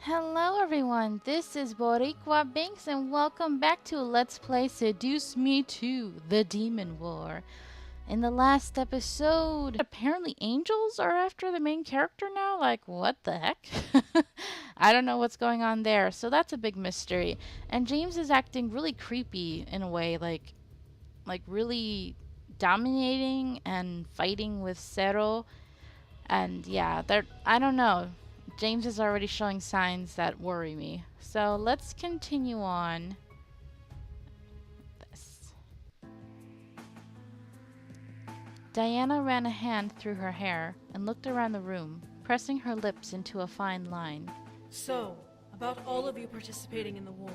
Hello everyone, this is Boricua Binks and welcome back to Let's Play Seduce Me 2, The Demon War. In the last episode, apparently angels are after the main character now? Like, what the heck? I don't know what's going on there, so that's a big mystery. And James is acting really creepy in a way, like really dominating and fighting with Zero. And yeah, I don't know. James is already showing signs that worry me. So let's continue on. This. Diana ran a hand through her hair and looked around the room, pressing her lips into a fine line. So, about all of you participating in the war,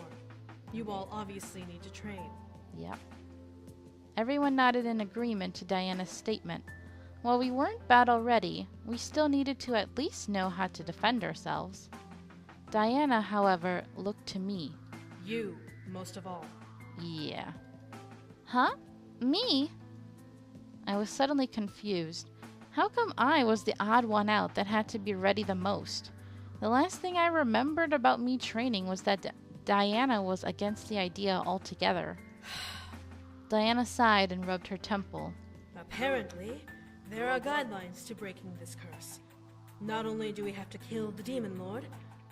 you all obviously need to train. Yep. Everyone nodded in agreement to Diana's statement. While we weren't battle ready, we still needed to at least know how to defend ourselves. Diana, however, looked to me. You, most of all. Yeah. Huh? Me? I was suddenly confused. How come I was the odd one out that had to be ready the most? The last thing I remembered about me training was that Diana was against the idea altogether. Diana sighed and rubbed her temple. Apparently, there are guidelines to breaking this curse. Not only do we have to kill the Demon Lord,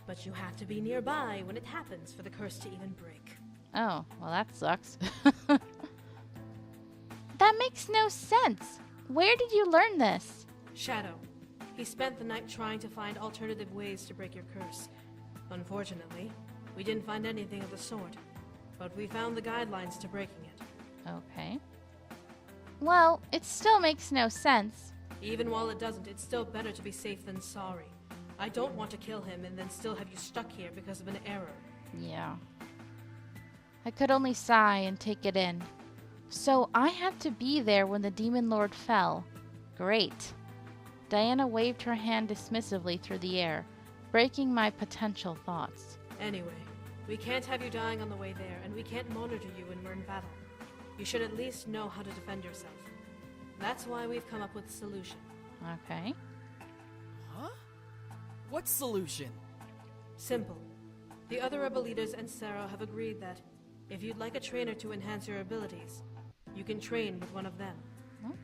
but you have to be nearby when it happens for the curse to even break. Oh, well that sucks. That makes no sense. Where did you learn this? Shadow. He spent the night trying to find alternative ways to break your curse. Unfortunately, we didn't find anything of the sort, but we found the guidelines to breaking it. Okay. Well, it still makes no sense. Even while it doesn't, it's still better to be safe than sorry. I don't want to kill him and then still have you stuck here because of an error. Yeah. I could only sigh and take it in. So I had to be there when the Demon Lord fell. Great. Diana waved her hand dismissively through the air, breaking my potential thoughts. Anyway, we can't have you dying on the way there, and we can't monitor you when we're in battle. You should at least know how to defend yourself. That's why we've come up with a solution. Okay. Huh? What solution? Simple. The other rebel leaders and Sarah have agreed that if you'd like a trainer to enhance your abilities, you can train with one of them.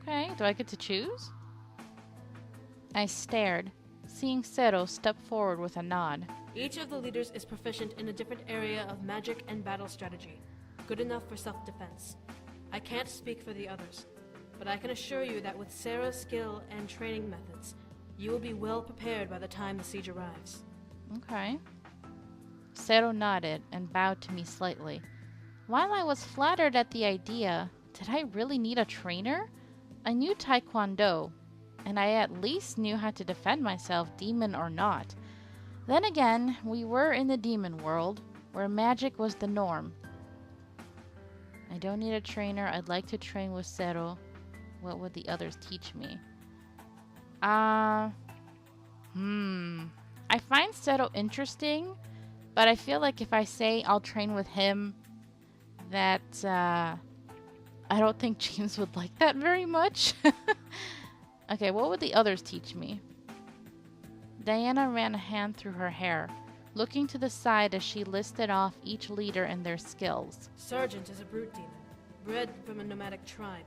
Okay, do I get to choose? I stared, seeing Zero step forward with a nod. Each of the leaders is proficient in a different area of magic and battle strategy, good enough for self-defense. I can't speak for the others, but I can assure you that with Sarah's skill and training methods, you will be well prepared by the time the siege arrives. Okay. Zero nodded and bowed to me slightly. While I was flattered at the idea, did I really need a trainer? I knew Taekwondo, and I at least knew how to defend myself, demon or not. Then again, we were in the demon world, where magic was the norm. I don't need a trainer. I'd like to train with Zero. What would the others teach me? I find Zero interesting, but I feel like if I say I'll train with him, that, I don't think James would like that very much. Okay, what would the others teach me? Diana ran a hand through her hair, looking to the side as she listed off each leader and their skills. Sergeant is a brute demon, bred from a nomadic tribe.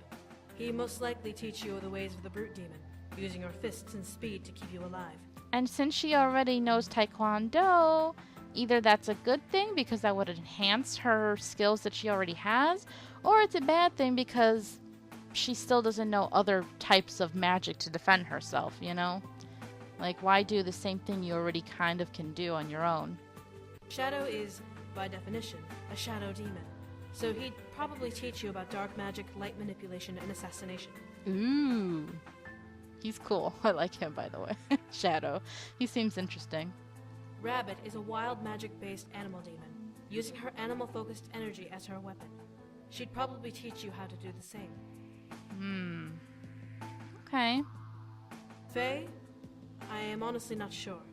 He most likely teach you the ways of the brute demon, using her fists and speed to keep you alive. And since she already knows Taekwondo, either that's a good thing because that would enhance her skills that she already has, or it's a bad thing because she still doesn't know other types of magic to defend herself, you know? Like, why do the same thing you already kind of can do on your own? Shadow is, by definition, a shadow demon, so he'd probably teach you about dark magic, light manipulation, and assassination. Ooh. He's cool. I like him, by the way. Shadow. He seems interesting. Rabbit is a wild magic-based animal demon, using her animal-focused energy as her weapon. She'd probably teach you how to do the same. Okay. Fae? I am honestly not sure.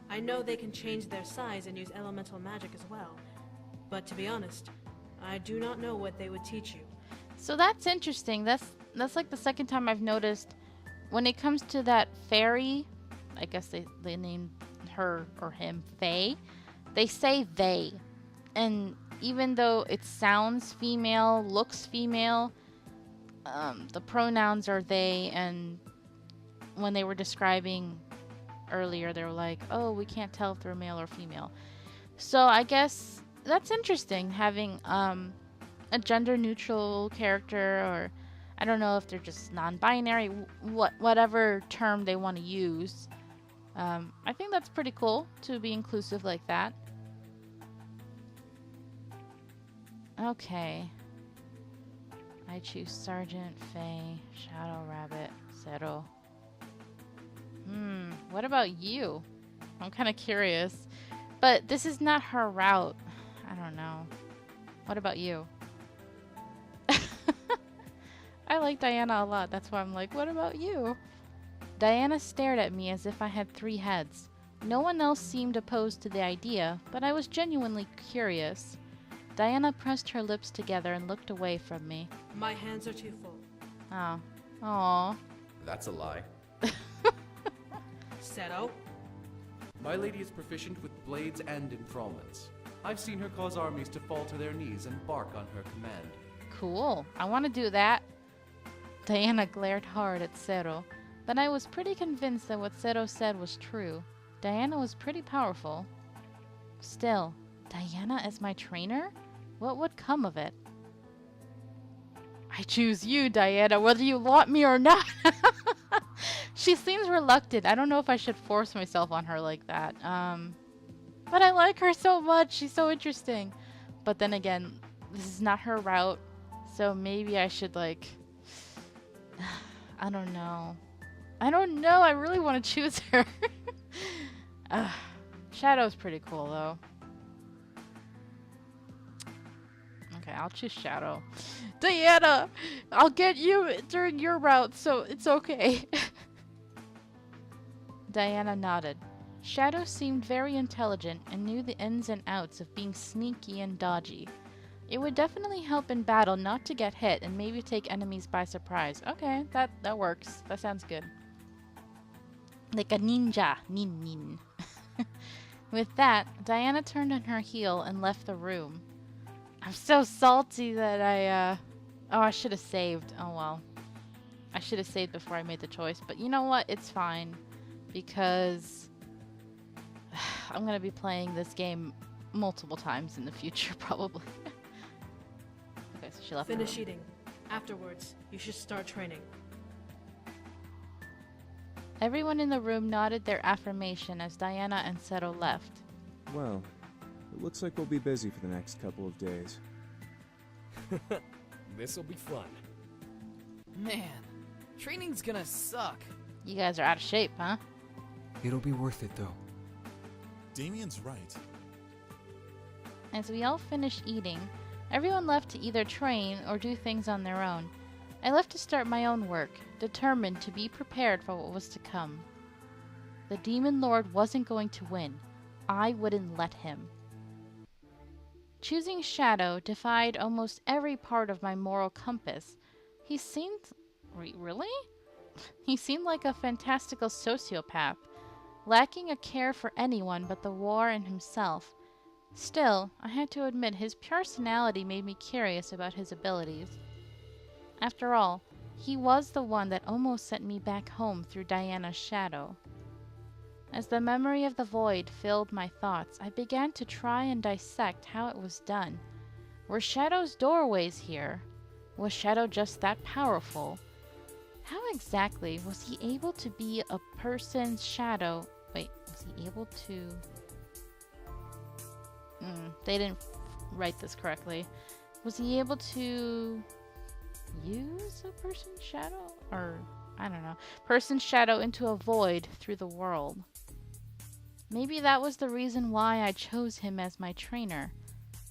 I know they can change their size and use elemental magic as well, but to be honest, I do not know what they would teach you. So that's interesting. That's like the second time I've noticed when it comes to that fairy, I guess they named her or him, they. They say they. And even though it sounds female, looks female, the pronouns are they. And when they were describing earlier, they were like, oh, we can't tell if they're male or female. So I guess that's interesting, having a gender neutral character, or I don't know if they're just non-binary, whatever term they want to use. I think that's pretty cool to be inclusive like that. Okay. I choose Sergeant, Faye, Shadow Rabbit, Zero. What about you? I'm kind of curious. But this is not her route. I don't know. What about you? I like Diana a lot. That's why I'm like, what about you? Diana stared at me as if I had 3 heads. No one else seemed opposed to the idea, but I was genuinely curious. Diana pressed her lips together and looked away from me. My hands are too full. Oh. Aww. That's a lie. Seto? My lady is proficient with blades and enthrallments. I've seen her cause armies to fall to their knees and bark on her command. Cool. I want to do that. Diana glared hard at Zero, but I was pretty convinced that what Zero said was true. Diana was pretty powerful. Still, Diana as my trainer? What would come of it? I choose you, Diana, whether you want me or not. She seems reluctant. I don't know if I should force myself on her like that. But I like her so much. She's so interesting. But then again, this is not her route. So maybe I should, like... I don't know. I really want to choose her. Shadow's pretty cool, though. Okay, I'll choose Shadow. Diana! I'll get you during your route, so it's okay. Diana nodded. Shadow seemed very intelligent and knew the ins and outs of being sneaky and dodgy. It would definitely help in battle not to get hit and maybe take enemies by surprise. Okay, that works. That sounds good. Like a ninja. Nin. With that, Diana turned on her heel and left the room. I'm so salty that I should have saved. Oh well. I should have saved before I made the choice. But you know what? It's fine. Because I'm going to be playing this game multiple times in the future, probably. Okay, so she left. Finish eating. Afterwards, you should start training. Everyone in the room nodded their affirmation as Diana and Zero left. Well, it looks like we'll be busy for the next couple of days. This'll be fun. Man, training's gonna suck. You guys are out of shape, huh? It'll be worth it, though. Damien's right. As we all finished eating, everyone left to either train or do things on their own. I left to start my own work, determined to be prepared for what was to come. The Demon Lord wasn't going to win. I wouldn't let him. Choosing Shadow defied almost every part of my moral compass. He seemed... Really? He seemed like a fantastical sociopath, lacking a care for anyone but the war and himself. Still, I had to admit his personality made me curious about his abilities. After all, he was the one that almost sent me back home through Diana's shadow. As the memory of the void filled my thoughts, I began to try and dissect how it was done. Were Shadow's doorways here? Was Shadow just that powerful? How exactly was he able to be a person's shadow? Wait, was he able to... they didn't write this correctly. Was he able to use a person's shadow? Or, I don't know. Person's shadow into a void through the world. Maybe that was the reason why I chose him as my trainer.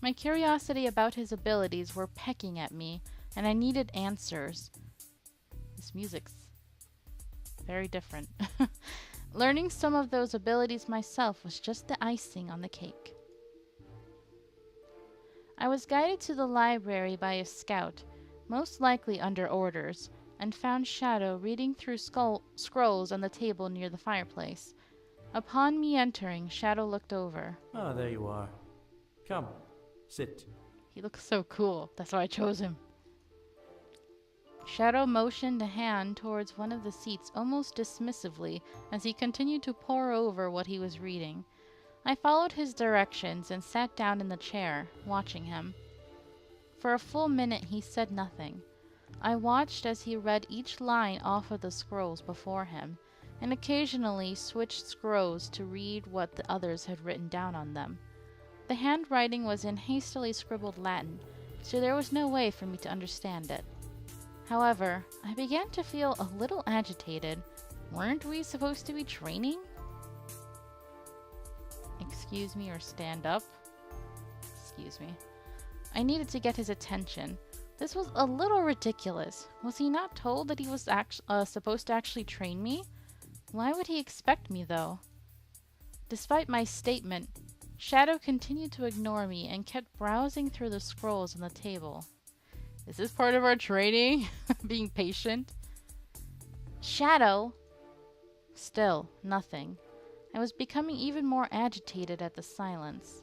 My curiosity about his abilities were pecking at me, and I needed answers. This music's very different. Learning some of those abilities myself was just the icing on the cake. I was guided to the library by a scout, most likely under orders, and found Shadow reading through scrolls on the table near the fireplace. Upon me entering, Shadow looked over. Ah, there you are. Come, sit. He looks so cool. That's why I chose him. Shadow motioned a hand towards one of the seats almost dismissively as he continued to pore over what he was reading. I followed his directions and sat down in the chair, watching him. For a full minute he said nothing. I watched as he read each line off of the scrolls before him, and occasionally switched scrolls to read what the others had written down on them. The handwriting was in hastily scribbled Latin, so there was no way for me to understand it. However, I began to feel a little agitated. Weren't we supposed to be training? Excuse me, or stand up? Excuse me. I needed to get his attention. This was a little ridiculous. Was he not told that he was supposed to actually train me? Why would he expect me, though? Despite my statement, Shadow continued to ignore me and kept browsing through the scrolls on the table. Is this part of our training? Being patient? Shadow! Still, nothing. I was becoming even more agitated at the silence.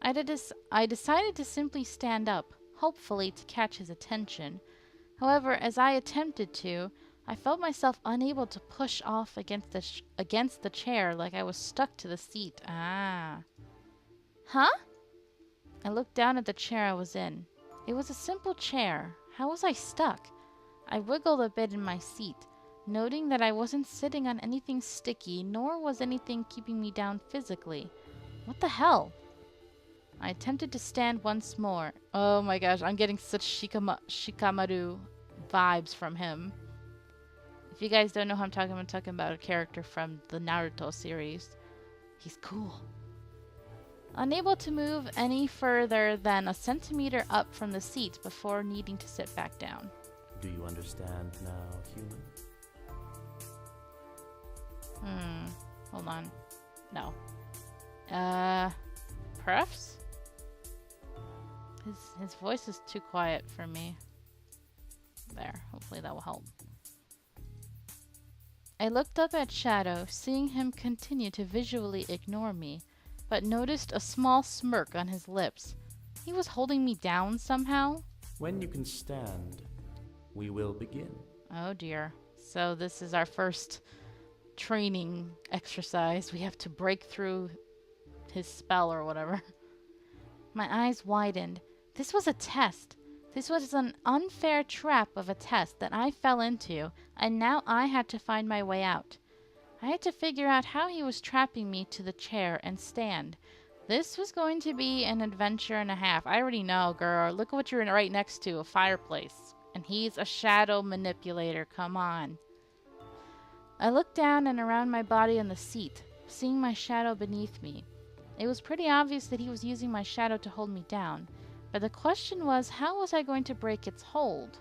I decided to simply stand up, hopefully to catch his attention. However, as I attempted to, I felt myself unable to push off against the chair like I was stuck to the seat. Ah. Huh? I looked down at the chair I was in. It was a simple chair. How was I stuck? I wiggled a bit in my seat, noting that I wasn't sitting on anything sticky, nor was anything keeping me down physically. What the hell? I attempted to stand once more. Oh my gosh, I'm getting such Shikamaru vibes from him. If you guys don't know who I'm talking about a character from the Naruto series. He's cool. Unable to move any further than a centimeter up from the seat before needing to sit back down. Do you understand now, human? Hold on. No. Prefs? His voice is too quiet for me. There, hopefully that will help. I looked up at Shadow, seeing him continue to visually ignore me, but noticed a small smirk on his lips. He was holding me down somehow? When you can stand, we will begin. Oh dear. So this is our first training exercise. We have to break through his spell or whatever. My eyes widened. This was a test. This was an unfair trap of a test that I fell into, and now I had to find my way out. I had to figure out how he was trapping me to the chair and stand. This was going to be an adventure and a half. I already know, girl. Look at what you're right next to, a fireplace. And he's a shadow manipulator. Come on. I looked down and around my body on the seat, seeing my shadow beneath me. It was pretty obvious that he was using my shadow to hold me down, but the question was, how was I going to break its hold?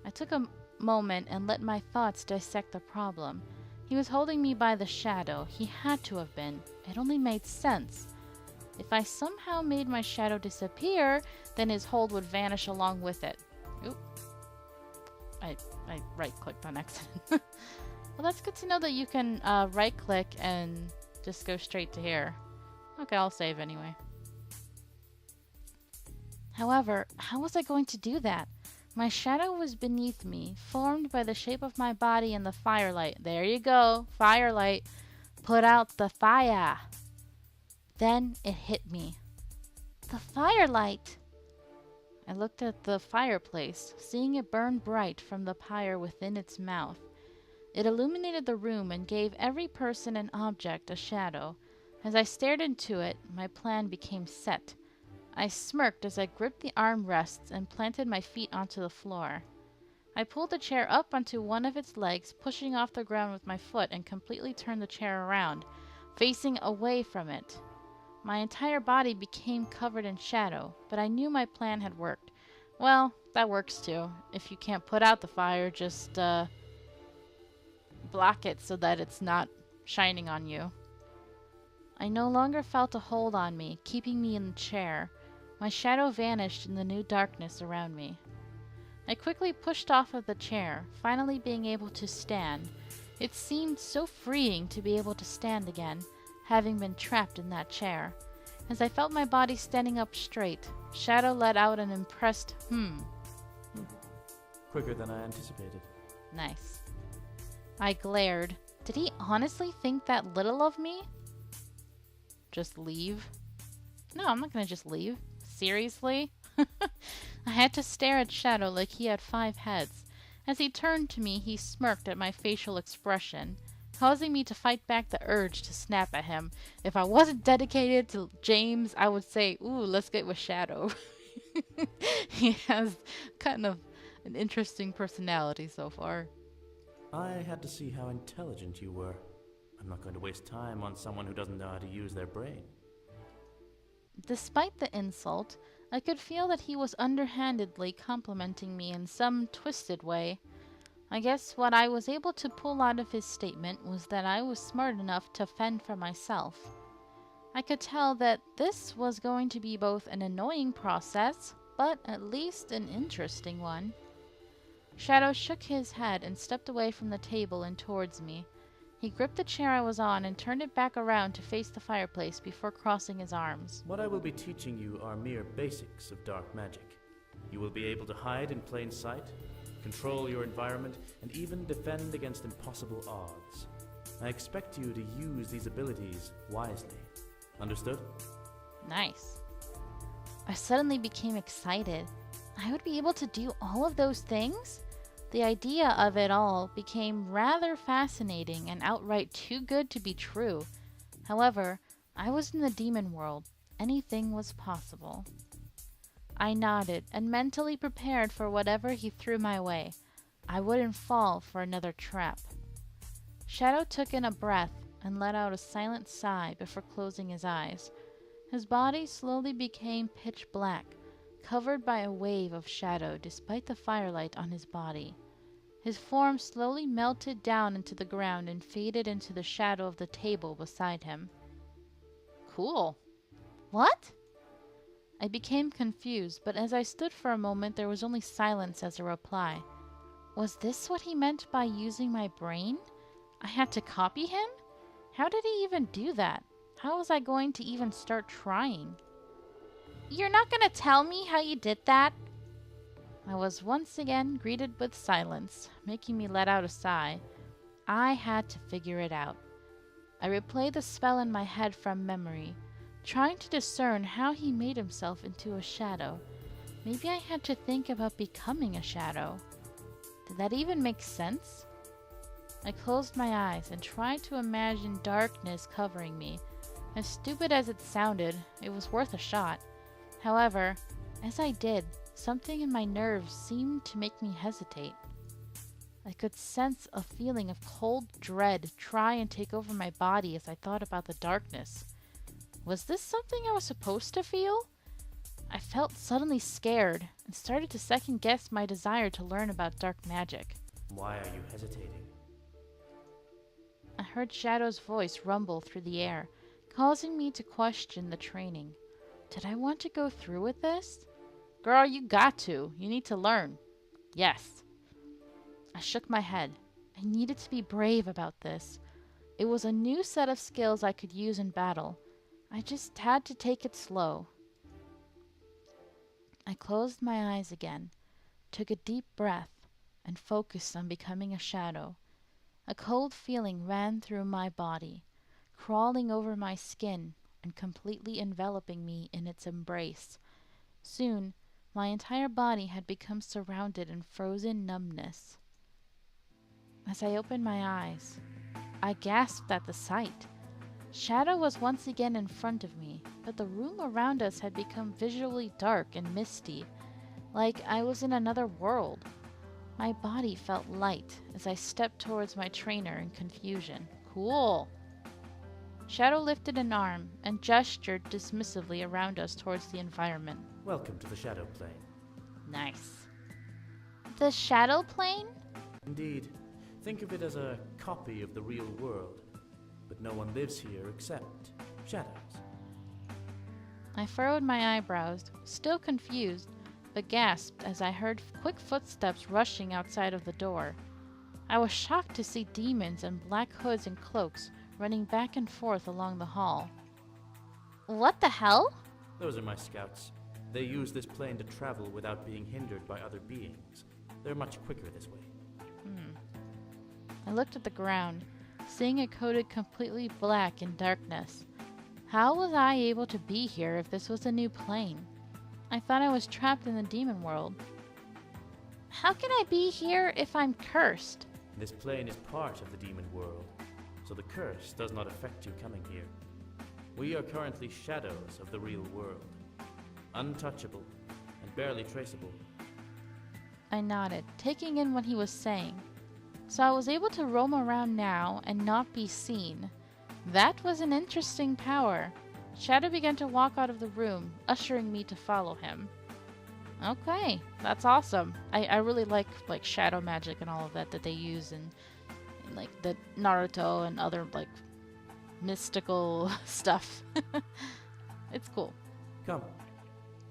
I took a moment and let my thoughts dissect the problem. He was holding me by the shadow. He had to have been. It only made sense. If I somehow made my shadow disappear, then his hold would vanish along with it. Oop. I right-clicked on accident. Well, that's good to know that you can right-click and just go straight to here. Okay, I'll save anyway. However, how was I going to do that? My shadow was beneath me, formed by the shape of my body and the firelight. There you go, firelight. Put out the fire. Then it hit me. The firelight! I looked at the fireplace, seeing it burn bright from the pyre within its mouth. It illuminated the room and gave every person and object a shadow. As I stared into it, my plan became set. I smirked as I gripped the armrests and planted my feet onto the floor. I pulled the chair up onto one of its legs, pushing off the ground with my foot, and completely turned the chair around, facing away from it. My entire body became covered in shadow, but I knew my plan had worked. Well, that works too. If you can't put out the fire, just block it so that it's not shining on you. I no longer felt a hold on me, keeping me in the chair. My shadow vanished in the new darkness around me. I quickly pushed off of the chair, finally being able to stand. It seemed so freeing to be able to stand again, having been trapped in that chair. As I felt my body standing up straight, Shadow let out an impressed Quicker than I anticipated. Nice. I glared. Did he honestly think that little of me? Just leave? No, I'm not gonna just leave. Seriously? I had to stare at Shadow like he had 5 heads. As he turned to me, he smirked at my facial expression, causing me to fight back the urge to snap at him. If I wasn't dedicated to James, I would say, ooh, let's get with Shadow. He has kind of an interesting personality so far. I had to see how intelligent you were. I'm not going to waste time on someone who doesn't know how to use their brain. Despite the insult, I could feel that he was underhandedly complimenting me in some twisted way. I guess what I was able to pull out of his statement was that I was smart enough to fend for myself. I could tell that this was going to be both an annoying process, but at least an interesting one. Shadow shook his head and stepped away from the table and towards me. He gripped the chair I was on and turned it back around to face the fireplace before crossing his arms. What I will be teaching you are mere basics of dark magic. You will be able to hide in plain sight, control your environment, and even defend against impossible odds. I expect you to use these abilities wisely. Understood? Nice. I suddenly became excited. I would be able to do all of those things? The idea of it all became rather fascinating and outright too good to be true. However, I was in the demon world. Anything was possible. I nodded and mentally prepared for whatever he threw my way. I wouldn't fall for another trap. Shadow took in a breath and let out a silent sigh before closing his eyes. His body slowly became pitch black, covered by a wave of shadow despite the firelight on his body. His form slowly melted down into the ground and faded into the shadow of the table beside him. Cool. What? I became confused, but as I stood for a moment, there was only silence as a reply. Was this what he meant by using my brain? I had to copy him? How did he even do that? How was I going to even start trying? You're not gonna tell me how you did that? I was once again greeted with silence, making me let out a sigh. I had to figure it out. I replayed the spell in my head from memory, trying to discern how he made himself into a shadow. Maybe I had to think about becoming a shadow. Did that even make sense? I closed my eyes and tried to imagine darkness covering me. As stupid as it sounded, it was worth a shot. However, as I did, something in my nerves seemed to make me hesitate. I could sense a feeling of cold dread try and take over my body as I thought about the darkness. Was this something I was supposed to feel? I felt suddenly scared and started to second guess my desire to learn about dark magic. Why are you hesitating? I heard Shadow's voice rumble through the air, causing me to question the training. Did I want to go through with this? Girl, you got to. You need to learn. Yes. I shook my head. I needed to be brave about this. It was a new set of skills I could use in battle. I just had to take it slow. I closed my eyes again, took a deep breath, and focused on becoming a shadow. A cold feeling ran through my body, crawling over my skin and completely enveloping me in its embrace. Soon, my entire body had become surrounded in frozen numbness. As I opened my eyes, I gasped at the sight. Shadow was once again in front of me, but the room around us had become visually dark and misty, like I was in another world. My body felt light as I stepped towards my trainer in confusion. Cool. Shadow lifted an arm and gestured dismissively around us towards the environment. Welcome to the Shadow Plane. Nice. The Shadow Plane? Indeed. Think of it as a copy of the real world. But no one lives here except shadows. I furrowed my eyebrows, still confused, but gasped as I heard quick footsteps rushing outside of the door. I was shocked to see demons in black hoods and cloaks running back and forth along the hall. What the hell? Those are my scouts. They use this plane to travel without being hindered by other beings. They're much quicker this way. I looked at the ground, seeing it coated completely black in darkness. How was I able to be here if this was a new plane? I thought I was trapped in the demon world. How can I be here if I'm cursed? This plane is part of the demon world, so the curse does not affect you coming here. We are currently shadows of the real world, untouchable and barely traceable. I nodded, taking in what he was saying. So I was able to roam around now and not be seen. That was an interesting power. Shadow began to walk out of the room, ushering me to follow him. Okay, that's awesome. I really like shadow magic and all of that they use in like the Naruto and other like mystical stuff. It's cool. Come,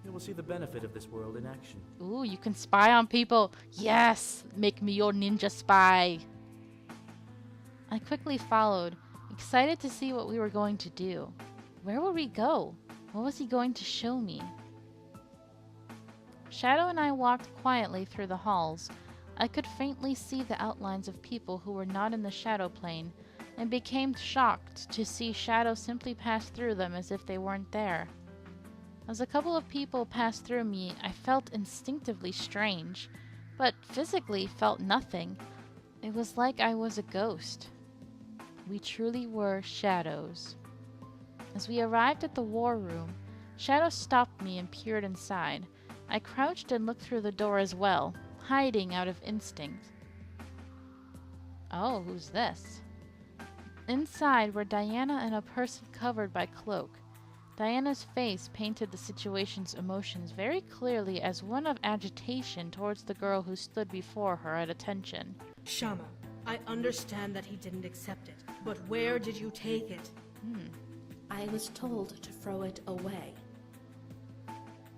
you will see the benefit of this world in action. Ooh, you can spy on people. Yes, make me your ninja spy. I quickly followed, excited to see what we were going to do. Where would we go? What was he going to show me? Shadow and I walked quietly through the halls. I could faintly see the outlines of people who were not in the shadow plane, and became shocked to see Shadow simply pass through them as if they weren't there. As a couple of people passed through me, I felt instinctively strange, but physically felt nothing. It was like I was a ghost. We truly were shadows. As we arrived at the war room, Shadow stopped me and peered inside. I crouched and looked through the door as well, hiding out of instinct. Oh, who's this? Inside were Diana and a person covered by cloak. Diana's face painted the situation's emotions very clearly as one of agitation towards the girl who stood before her at attention. Shama, I understand that he didn't accept it, but where did you take it? I was told to throw it away.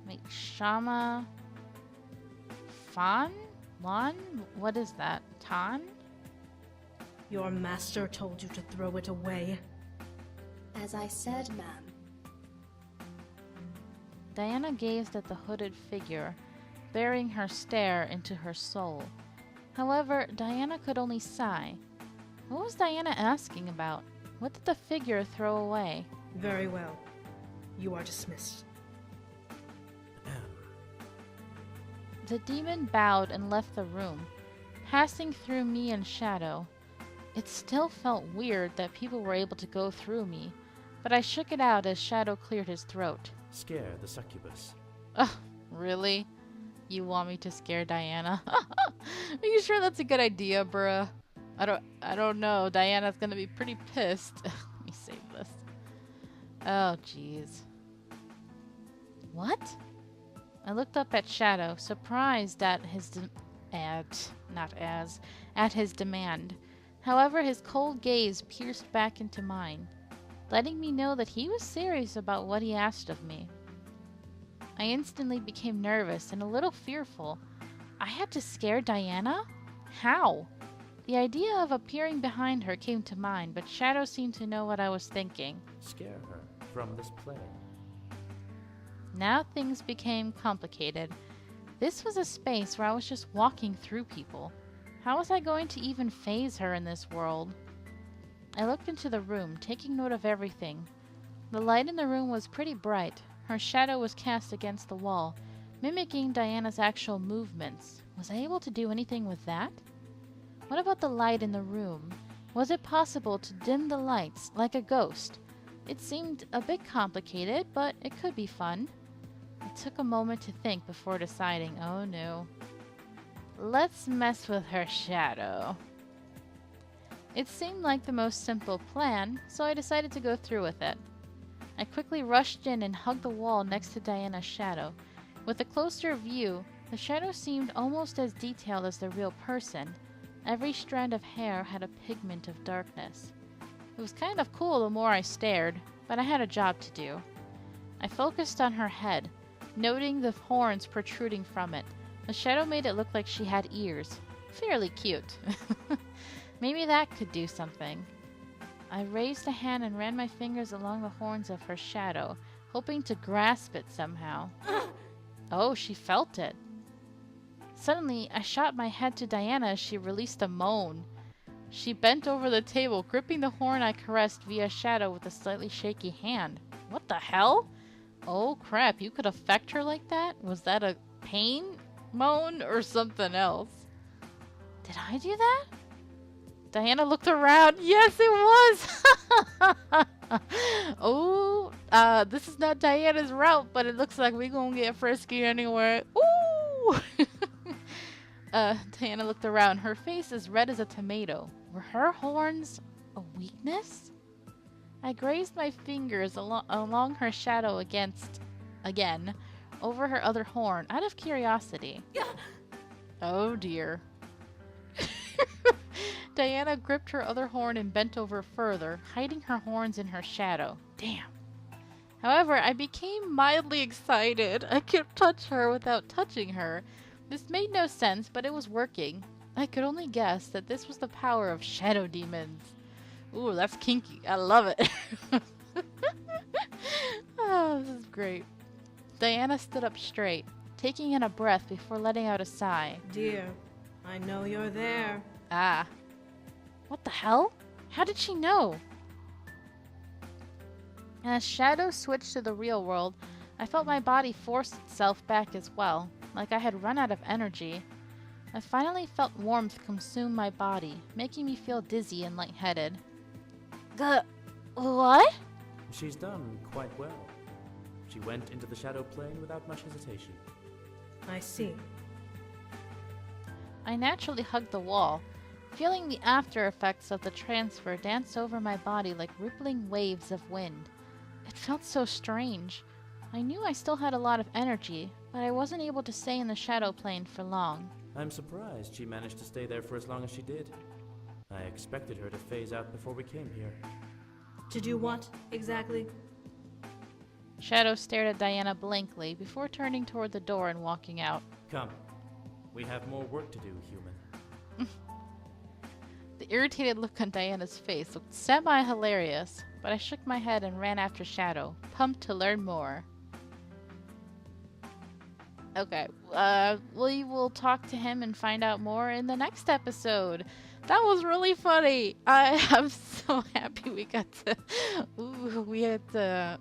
Wait, Shama... Fan? Lan? What is that? Tan? Your master told you to throw it away. As I said, ma'am. Diana gazed at the hooded figure, burying her stare into her soul. However, Diana could only sigh. What was Diana asking about? What did the figure throw away? Very well. You are dismissed. The demon bowed and left the room, passing through me and Shadow. It still felt weird that people were able to go through me, but I shook it out as Shadow cleared his throat. Scare the succubus. Ugh, really? You want me to scare Diana? Are you sure that's a good idea, bruh? I don't know. Diana's gonna be pretty pissed. Let me save this. Oh, jeez. What? I looked up at Shadow, surprised at his at his demand. However, his cold gaze pierced back into mine, letting me know that he was serious about what he asked of me. I instantly became nervous and a little fearful. I had to scare Diana? How? The idea of appearing behind her came to mind, but Shadow seemed to know what I was thinking. Scare her from this plane. Now things became complicated. This was a space where I was just walking through people. How was I going to even phase her in this world? I looked into the room, taking note of everything. The light in the room was pretty bright. Her shadow was cast against the wall, mimicking Diana's actual movements. Was I able to do anything with that? What about the light in the room? Was it possible to dim the lights like a ghost? It seemed a bit complicated, but it could be fun. I took a moment to think before deciding, oh no. Let's mess with her shadow. It seemed like the most simple plan, so I decided to go through with it. I quickly rushed in and hugged the wall next to Diana's shadow. With a closer view, the shadow seemed almost as detailed as the real person. Every strand of hair had a pigment of darkness. It was kind of cool the more I stared, but I had a job to do. I focused on her head, noting the horns protruding from it. The shadow made it look like she had ears. fairly cute. Maybe that could do something. I raised a hand and ran my fingers along the horns of her shadow, hoping to grasp it somehow. Oh, she felt it. Suddenly, I shot my head to Diana as she released a moan. She bent over the table, gripping the horn I caressed via shadow with a slightly shaky hand. What the hell? Oh crap, you could affect her like that? Was that a pain moan or something else? Did I do that? Diana looked around. Yes, it was! Oh, this is not Diana's route, but it looks like we're gonna get frisky anyway. Ooh! Diana looked around. Her face as red as a tomato. Were her horns a weakness? I grazed my fingers along her shadow again, over her other horn, out of curiosity. Oh dear. Diana gripped her other horn and bent over further, hiding her horns in her shadow. Damn. However, I became mildly excited. I could touch her without touching her. This made no sense, but it was working. I could only guess that this was the power of shadow demons. Ooh, that's kinky. I love it. Oh, this is great. Diana stood up straight, taking in a breath before letting out a sigh. Dear, I know you're there. Ah. What the hell? How did she know? As Shadow switched to the real world, I felt my body force itself back as well, like I had run out of energy. I finally felt warmth consume my body, making me feel dizzy and lightheaded. What? She's done quite well. She went into the shadow plane without much hesitation. I see. I naturally hugged the wall, feeling the after effects of the transfer dance over my body like rippling waves of wind. It felt so strange. I knew I still had a lot of energy, but I wasn't able to stay in the shadow plane for long. I'm surprised she managed to stay there for as long as she did. I expected her to phase out before we came here. To do what, exactly? Shadow stared at Diana blankly before turning toward the door and walking out. Come. We have more work to do, human. The irritated look on Diana's face looked semi-hilarious, but I shook my head and ran after Shadow, pumped to learn more. Okay, we will talk to him and find out more in the next episode. That was really funny. I'm so happy we got to, we had to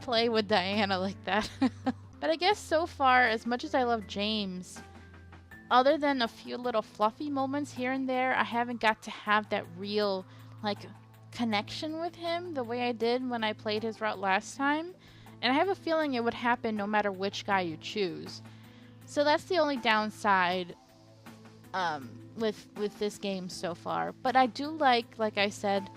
play with Diana like that. But I guess so far, as much as I love James, other than a few little fluffy moments here and there, I haven't got to have that real, like, connection with him the way I did when I played his route last time. And I have a feeling it would happen no matter which guy you choose. So that's the only downside with this game so far. But I do like I said,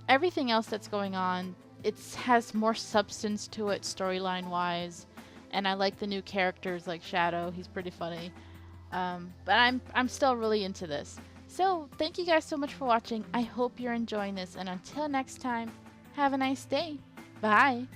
everything else that's going on. It has more substance to it storyline-wise. And I like the new characters like Shadow. He's pretty funny. But I'm still really into this. So thank you guys so much for watching. I hope you're enjoying this. And until next time, have a nice day. Bye.